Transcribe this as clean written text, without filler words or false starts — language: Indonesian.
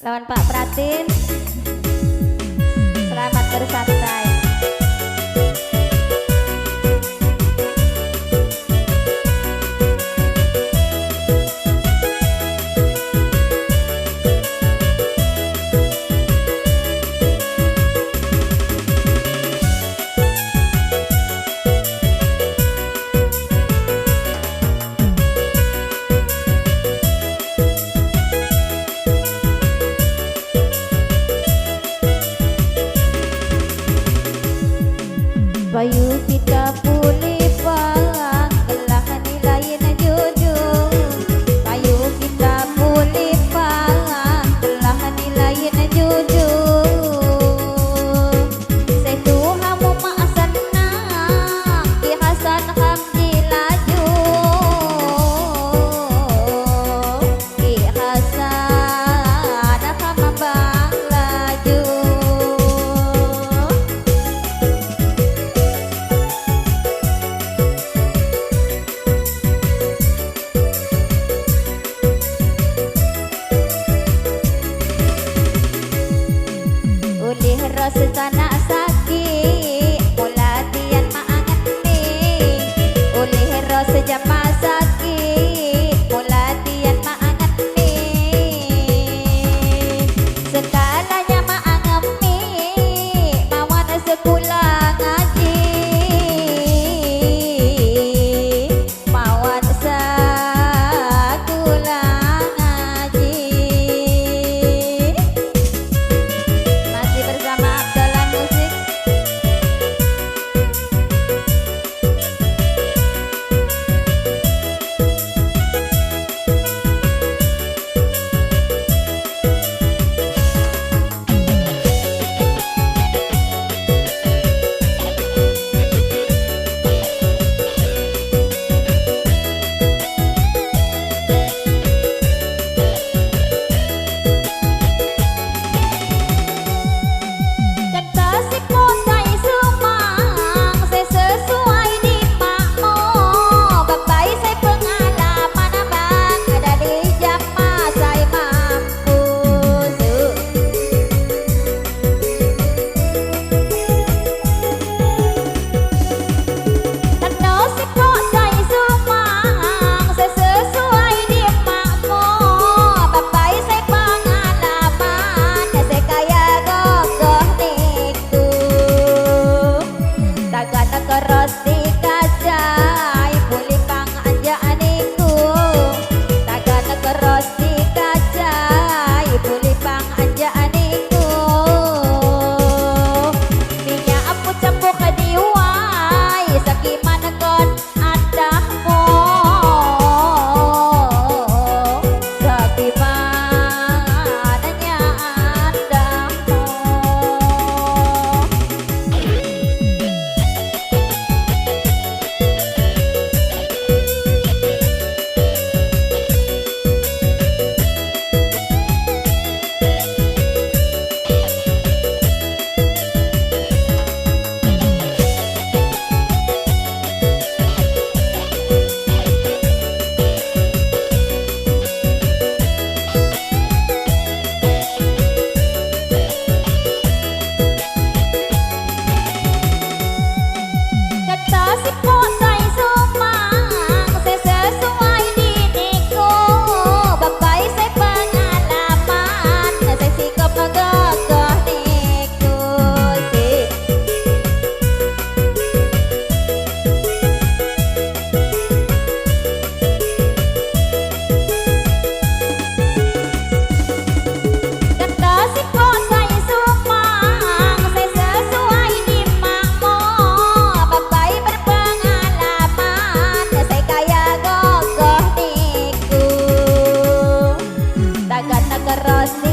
lawan Pak Pratin. Selamat bersantai. Bayu kita pulih pang kelak nilai na jujur. Bayu kita pulih pang kelak nilai na jujur. Setu hamu maasan na ihasan ham jilaju. Ihasan ham bang laju. Ulih rasa sana sakit mula tian maangat ni. Ulih rasa jama sakit mula tian maangat ni. Sekalanya maangat ni mawan sekolah ngaji. Mawan sekolah ngaji. Bersama Abdallah Musik. Rossi